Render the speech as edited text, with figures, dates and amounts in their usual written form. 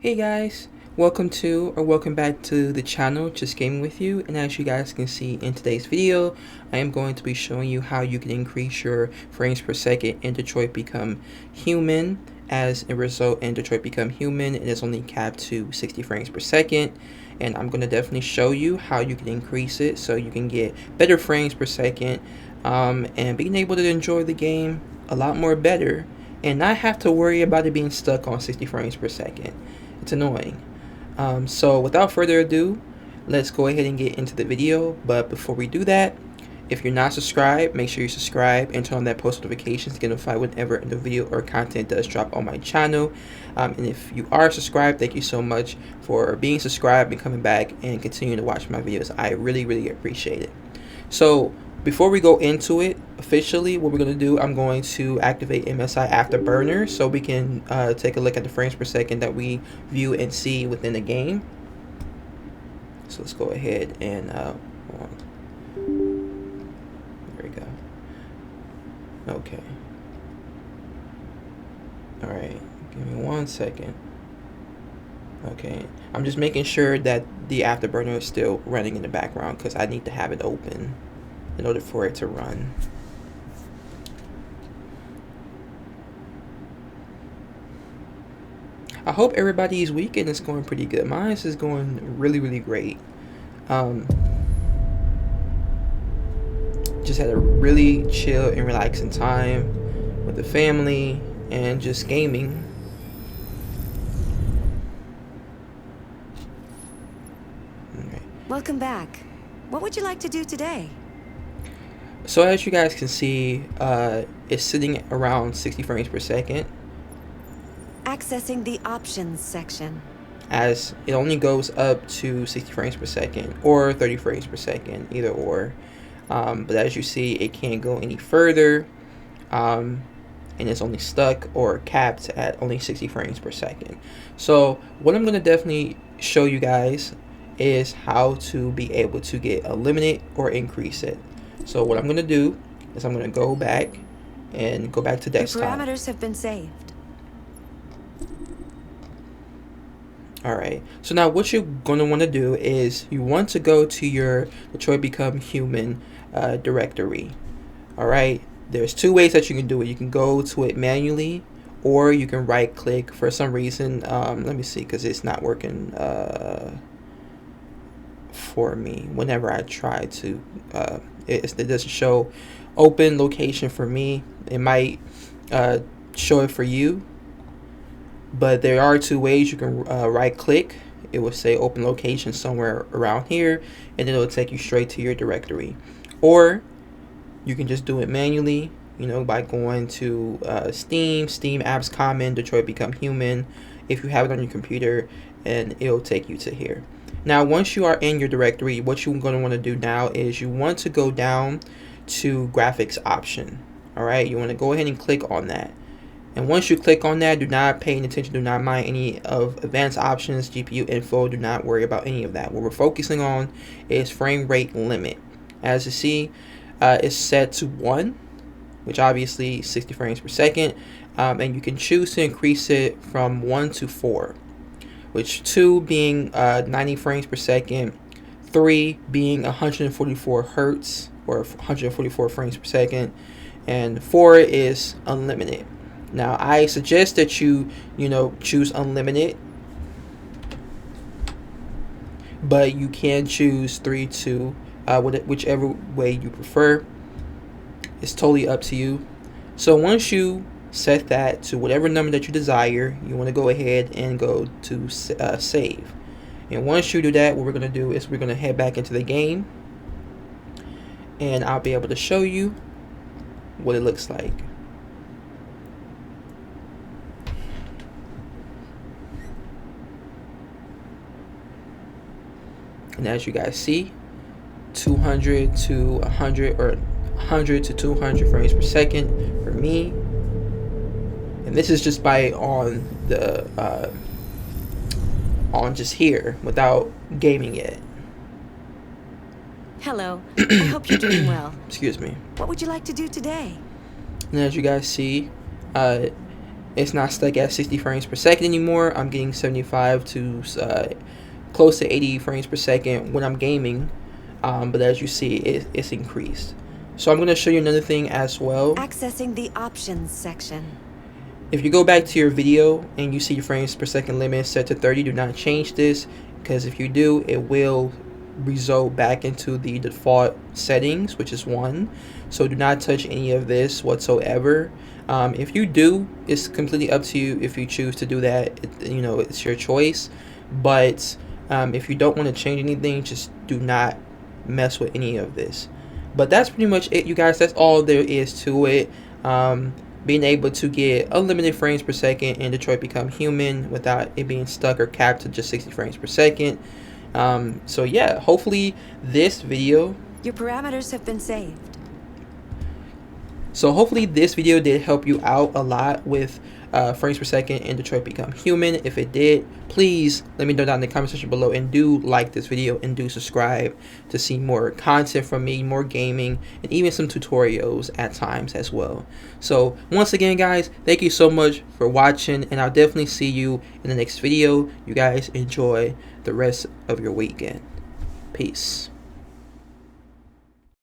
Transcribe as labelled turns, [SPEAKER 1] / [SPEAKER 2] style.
[SPEAKER 1] Hey guys, welcome back to the channel Just Gaming with You. And as you guys can see in today's video, I am going to be showing you how you can increase your frames per second in Detroit Become Human. As a result, in Detroit Become Human, it is only capped to 60 frames per second. And I'm going to definitely show you how you can increase it so you can get better frames per second and being able to enjoy the game a lot more better and not have to worry about it being stuck on 60 frames per second. It's annoying. So without further ado, let's go ahead and get into the video. But before we do that, if you're not subscribed, make sure you subscribe and turn on that post notifications to get notified whenever the video or content does drop on my channel. And if you are subscribed, thank you so much for being subscribed and coming back and continuing to watch my videos. I really appreciate it. So before we go into it officially, what we're going to do, I'm going to activate MSI Afterburner so we can take a look at the frames per second that we view and see within the game. So let's go ahead and there we go. Okay. Alright, give me 1 second. Okay, I'm just making sure that the Afterburner is still running in the background because I need to have it open in order for it to run. I hope everybody's weekend is going pretty good. Mine is going really great. Just had a really chill and relaxing time with the family and just gaming. Okay.
[SPEAKER 2] Welcome back. What would you like to do today?
[SPEAKER 1] So as you guys can see, it's sitting around 60 frames per second.
[SPEAKER 2] Accessing the options section.
[SPEAKER 1] As it only goes up to 60 frames per second or 30 frames per second, either or. But as you see, it can't go any further. And it's only stuck or capped at only 60 frames per second. So what I'm going to definitely show you guys is how to be able to get a limit or increase it. So what I'm going to do is I'm going to go back to desktop.
[SPEAKER 2] Your parameters have been saved.
[SPEAKER 1] Alright, so now what you're going to want to do is you want to go to your Detroit Become Human directory. Alright, there's two ways that you can do it. You can go to it manually, or you can right click. For some reason, let me see, because it's not working for me whenever I try to. It doesn't show open location for me. It might show it for you. But there are two ways. You can right click. It will say open location somewhere around here, and then it will take you straight to your directory. Or you can just do it manually, you know, by going to Steam Apps Common, Detroit Become Human, if you have it on your computer, and it'll take you to here. Now, once you are in your directory, what you're going to want to do now is you want to go down to graphics option. All right, you want to go ahead and click on that. And once you click on that, do not pay any attention, do not mind any of advanced options, GPU info, do not worry about any of that. What we're focusing on is frame rate limit. As you see, it's set to 1, which obviously 60 frames per second. And you can choose to increase it from 1 to 4, which 2 being 90 frames per second, 3 being 144 hertz or 144 frames per second, and 4 is unlimited. Now, I suggest that you choose unlimited, but you can choose 3 to whichever way you prefer. It's totally up to you. So once you set that to whatever number that you desire, you want to go ahead and go to save. And once you do that, what we're going to do is we're going to head back into the game, and I'll be able to show you what it looks like. And as you guys see, 200 to 100 or 100 to 200 frames per second for me. And this is just by on the on just here without gaming it.
[SPEAKER 2] Hello. I hope you're doing well.
[SPEAKER 1] Excuse me.
[SPEAKER 2] What would you like to do today?
[SPEAKER 1] And as you guys see, It's not stuck at 60 frames per second anymore. I'm getting 75 to close to 80 frames per second when I'm gaming. But as you see, it's increased. So I'm going to show you another thing as well.
[SPEAKER 2] Accessing the options section.
[SPEAKER 1] If you go back to your video and you see your frames per second limit set to 30, do not change this, because if you do, it will result back into the default settings, which is 1. So do not touch any of this whatsoever. If you do, it's completely up to you if you choose to do that. It's your choice. But if you don't want to change anything, just do not mess with any of this. But that's pretty much it, you guys. That's all there is to it. Being able to get unlimited frames per second in Detroit Become Human without it being stuck or capped to just 60 frames per second. So yeah, hopefully this video...
[SPEAKER 2] Your parameters have been saved.
[SPEAKER 1] So hopefully this video did help you out a lot with frames per second in Detroit Become Human. If it did, please let me know down in the comment section below, and do like this video and do subscribe to see more content from me, more gaming, and even some tutorials at times as well. So once again, guys, thank you so much for watching, and I'll definitely see you in the next video. You guys enjoy the rest of your weekend. Peace.